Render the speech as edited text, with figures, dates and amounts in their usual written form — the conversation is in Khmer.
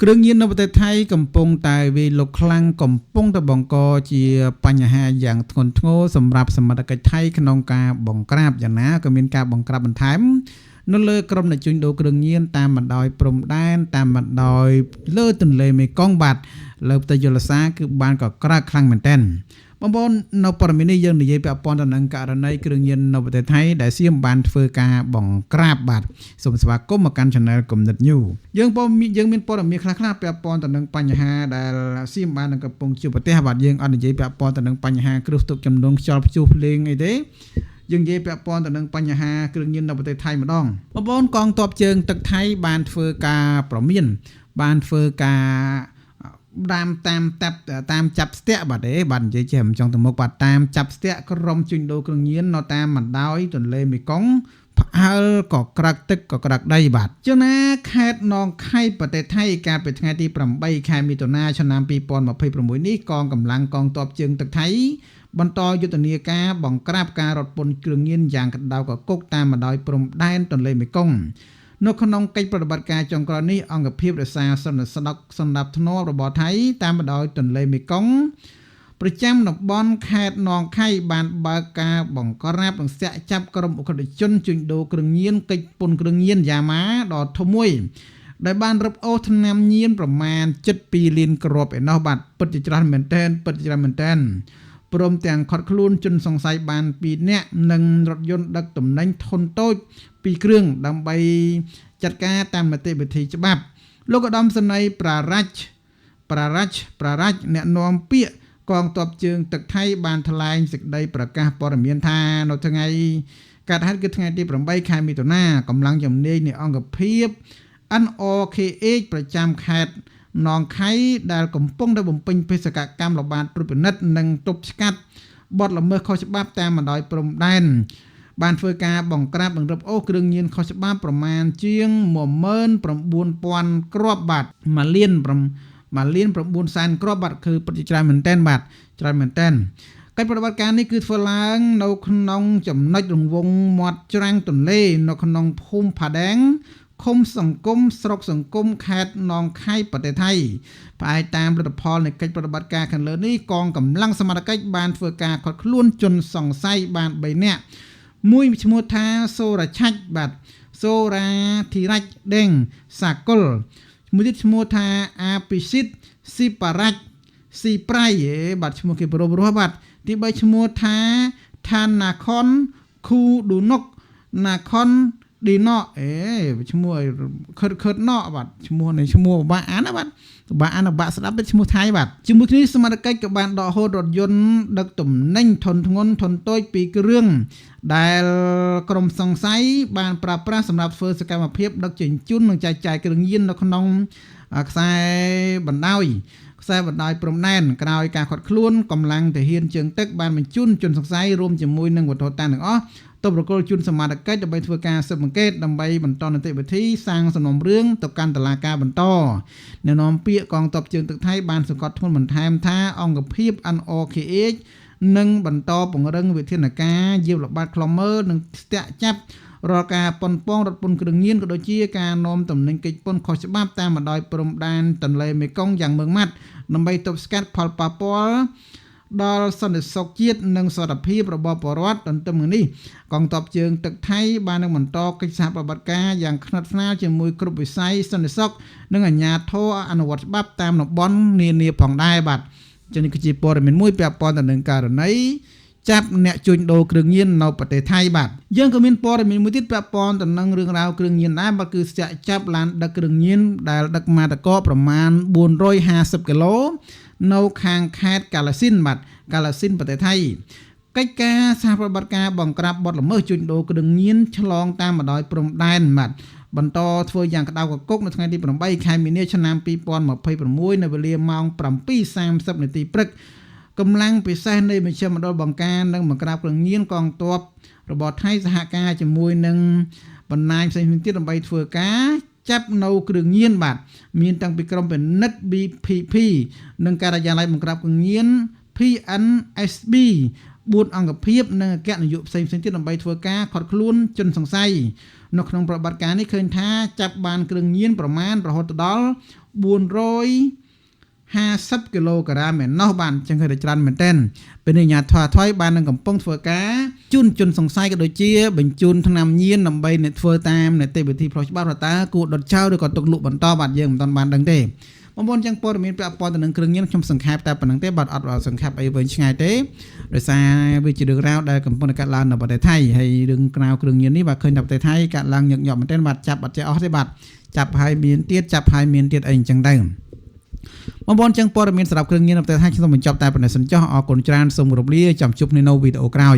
គ្រឿងញៀននៅប្រទេសថៃកំពុងតែវាយលុកខ្លាំងកំពុងតែបង្កជាបញ្ហាយ៉ាងធ្ងន់ធ្ងរសម្រាប់សមត្ថកិច្ចថៃក្នុងការបង្ក្រាបយ៉ាងណាក៏មានការបង្ក្រាបបន្ថែមនៅលើក្រុមអ្នកជួញដូរគ្រឿងញៀនតាមបណ្ដោយព្រំដែនតាមបណ្ដោយលើទន្លេមេគង្គបាទលើផ្ទៃយល់សាគឺបានកក្រើកខ្លាំងមែនទែនបងប្អូននៅព័ត៌មាននេះយើងនិយាយពាក់ព័ន្ធទៅនឹងករណីគ្រឿងញៀននៅប្រទេសថៃដែលសៀមបានធ្វើការបង្ក្រាបបាទសូមស្វាគមន៍មកកាន់ Channel គំនិត New យើងមានព័ត៌មានខ្លះៗពាក់ព័ន្ធទៅនឹងបញ្ហាដែលសៀមបាននឹងកំពុងជួបប្រទះបាទយើងអត់និយាយពាក់ព័ន្ធទៅនឹងបញ្ហាគ្រោះទុកចំនួនខ្យល់ព្យុះភ្លៀងអីទេយើងនិយាយពាក់ព័ន្ធទៅនឹងបញ្ហាគ្រឿងញៀននៅប្រទេសថៃម្ដងបងប្អូនកងទ័ពជើងទឹកថៃបានធ្វើការប្រមានបានធ្វើការតាមចាប់ស្ទាក់បាទបាទនិយាយចេះមិនចង់ទៅមុខបាទតាមចាប់ស្ទាក់ក្រុមជួញដូរគ្រឿងញៀននៅតាមបណ្ដោយទន្លេមេគង្គផ្អើលក៏ក្រាក់ទឹកក៏ក្រាក់ដីបាទចុះណាខេត្តនងខៃប្រទេសថៃកាលពីថ្ងៃទី8ខែមិថុនាឆ្នាំ2026នេះកងកម្លាំងកងទ័ពជើងទឹកថៃបន្តយុទ្ធនាការបង្ក្រាបការរត់ពន្ធគ្រឿងញៀនយ៉ាងក្តៅកគុកតាមបណ្ដោយព្រំដែនទន្លេមេគង្គនៅក្នុងកិច្ចប្រតិបត្តិការចុងក្រោយនេះអង្គភាពរក្សាសន្តិសុខសណ្ដាប់ធ្នាប់របស់ថៃតាមបណ្ដោយទន្លេមេគង្គប្រចាំតំបន់ខេត្តនងខៃបានបើកការបង្ក្រាបនិងស្ទាក់ចាប់ក្រុមអក្រិតជនជួញដូរគ្រឿងញៀនកិច្ចពន្ធគ្រឿងញៀនយ៉ាម៉ាដ៏ធំមួយដែលបានរឹបអូសថ្នាំញៀនប្រមាណ7.2 លានគ្រាប់ឯណោះបាទពិតជាច្រើនមែនទែនព្រមទាំងខាត់ខ្លួនជនសង្ស័យបាន2នាក់និងរថយន្តដឹកទំនិញធុនតូច2គ្រឿងដើម្បីចាត់ការតាមនីតិវិធីច្បាប់លោកឧត្តមសេនីយ៍ប្រារ៉ាច់អ្នកនាំពាក្យកងទ័ពជើងទឹកថៃបានថ្លែងសេចក្តីប្រកាសព័ត៌មានថានៅថ្ងៃកើតហេតុគឺថ្ងៃទី8ខែមិថុនាកម្លាំងជំនាញនៃអង្គភាព NRKH ប្រចាំខេត្តនងខៃដែលកំពុងតែបំពេញបេសកកម្មល្បាតត្រួតពិនិត្យនិងទប់ស្កាត់បទល្មើសខុសច្បាប់តាមបណ្ដោយព្រំដែនបានធ្វើការបង្ក្រាបនិងរឹបអូសគ្រឿងញៀនខុសច្បាប់ប្រមាណជាង 19,000 គ្រាប់បាទ1លាន 9 សែនគ្រាប់បាទគឺពិតជាច្រើនមែនទែនបាទច្រើនមែនទែនកិច្ចប្រតិបត្តិការនេះគឺធ្វើឡើងនៅក្នុងចំណុចរង្វង់មាត់ច្រាំងទន្លេនៅក្នុងភូមិផាដែងឃុំសង្គមស្រុកសង្គមខេត្តនងខៃប្រទេសថៃផ្អែកតាមលទ្ធផលនៃកិច្ចប្រតិបត្តិការខាងលើនេះកងកម្លាំងសមត្ថកិច្ចបានធ្វើការឃាត់ខ្លួនជនសង្ស័យបាន3នាក់មួយឈ្មោះថាសូរ៉ាឆាច់បាទសូរ៉ាធីរ៉ាច់ដេងសាកុលមួយទៀតឈ្មោះថាអាពីស៊ីតស៊ីប៉ារ៉ាច់ស៊ីប្រៃបាទឈ្មោះគេប្រុសបាទទី3ឈ្មោះថាថាណាខុនខូឌូនុកណាខុនឌីណូឈ្មោះខិតណោបាទឈ្មោះនៃឈ្មោះបាក់អានណាបាទបាក់អានបាក់ស្ដាប់ទៅឈ្មោះថៃបាទជាមួយគ្នាសមត្ថកិច្ចក៏បានដកហូតរថយន្តដឹកទំនិញធុនធ្ងន់ធុនតូច2គ្រឿងដែលក្រុមសង្ស័យបានប្រើប្រាស់សម្រាប់ធ្វើសកម្មភាពដឹកជញ្ជូននិងចែកចាយគ្រឿងញៀននៅក្នុងខ្សែបណ្ដោយព្រំដែនក្រោយការខាត់ខ្លួនកម្លាំងទាហានជើងទឹកបានបញ្ជូនជនសង្ស័យរួមជាមួយនឹងវត្ថុតាងទាំងអស់ទៅប្រគល់ជូនសមាជិកដើម្បីធ្វើការស៊ើបអង្កេតដើម្បីបន្តនីតិវិធីសាងសំណុំរឿងទៅកាន់តុលាការបន្តអ្នកនាំពាក្យកងទ័ពជើងទឹកថៃបានសង្កត់ធ្ងន់បន្ថែមថាអង្គភាព NRKH នឹងបន្តពង្រឹងវិធានការយាមល្បាតខ្លមើនិងស្ទាក់ចាប់រាល់ការប៉ុនប៉ងរត់ពន្ធគ្រឿងញៀនក៏ដូចជាការនាំទំនិញកិច្ចពន្ធខុសច្បាប់តាមបណ្ដោយព្រំដែនទន្លេមេគង្គយ៉ាងម៉ឺងម៉ាត់ដើម្បីទប់ស្កាត់ផលប៉ះពាល់ដល់សន្តិសុខជាតិនិងសុខភាពរបស់ប្រជាពលរដ្ឋទន្ទឹមនឹងនេះកងទ័ពជើងទឹកថៃបាននឹងបន្តកិច្ចសហប្រតិបត្តិការយ៉ាងស្និទ្ធស្នាលជាមួយគ្រប់វិស័យសន្តិសុខនិងអាជ្ញាធរអនុវត្តច្បាប់តាមតំបន់នានាផងដែរបាទជានេះគឺជាព័ត៌មានមួយពាក់ព័ន្ធទៅនឹងករណីចាប់អ្នកជួញដូរគ្រឿងញៀននៅប្រទេសថៃបាទយើងក៏មានព័ត៌មានមួយទៀតពាក់ព័ន្ធទៅនឹងរឿងរ៉ាវគ្រឿងញៀនដែរបាទគឺស្ទាក់ចាប់ឡានដឹកគ្រឿងញៀនដែលដឹកម៉ាតកប្រមាណ450គីឡូនៅខាងខេត្តកាឡាស៊ីនបាទកាឡាស៊ីនប្រទេសថៃកិច្ចការសហប្រតិបត្តិការបង្ក្រាបបទល្មើសជួញដូរគ្រឿងញៀនឆ្លងតាមបណ្ដោយព្រំដែនបាទបន្តធ្វើយ៉ាងក្តៅកគុកនៅថ្ងៃទី8ខែមីនាឆ្នាំ2026នៅវេលាម៉ោង 7:30 នាទីព្រឹកកម្លាំងពិសេសនៃមជ្ឈមណ្ឌលបង្ការនិងបង្ក្រាបគ្រឿងញៀនកងទ័ពរបស់ថៃសហការជាមួយនឹងបណ្ដាញផ្សេងៗទៀតដើម្បីធ្វើការចាប់នៅគ្រឿងញៀនបាទមានតាំងពីក្រុមពិនិត្យ BPP និងការិយាល័យបង្ក្រាបគ្រឿងញៀន PNSB 4អង្គភាពនិងអគ្គនាយកផ្សេងៗទៀតដើម្បីធ្វើការខាត់ខ្លួនជនសង្ស័យនៅក្នុងប្រតិបត្តិការនេះឃើញថាចាប់បានគ្រឿងញៀនប្រមាណរហូតដល់450គីឡូក្រាមឯណោះបានចឹងឃើញតែច្រើនមែនទែនពេលនេះអាជ្ញាធរថៃបាននឹងកំពុងធ្វើការជូនជនសង្ស័យក៏ដូចជាបញ្ជូនថ្នាំញៀនដើម្បីអ្នកធ្វើតាមនីតិវិធីផ្លូវច្បាប់ថាគួរដុតចោលឬក៏ទុកលក់បន្តបាទយើងមិនទាន់បានដឹងទេបងប្អូនចឹងព័ត៌មានពាក់ព័ន្ធទៅនឹងគ្រឿងញៀនខ្ញុំសង្ខេបតែប៉ុណ្្នឹងទេបាទអត់សង្ខេបអីវែងឆ្ងាយទេដោយសារវាជារឿងរ៉ាវដែលកំពុងតែកាត់ឡើងនៅប្រទេសថៃហើយរឿងក្រៅគ្រឿងញៀននេះបាទឃើញតែប្រទេសថៃកាត់ឡើងញឹកញាប់មែនទែនបាទចាប់អត់ចេះអស់ទេបាទចាប់ហើយមានទៀតអីអញ្ចឹងទៅបងប្អូនចឹងព័ត៌មានសម្រាប់គ្រឿងញៀននៅប្រទេសថៃខ្ញុំសូមបញ្ចប់តែប៉ុណ្ណេះសិនចុះអរគុណច្រើនសូមគោរពលាចាំជួបគ្នានៅវីដេអូក្រោយ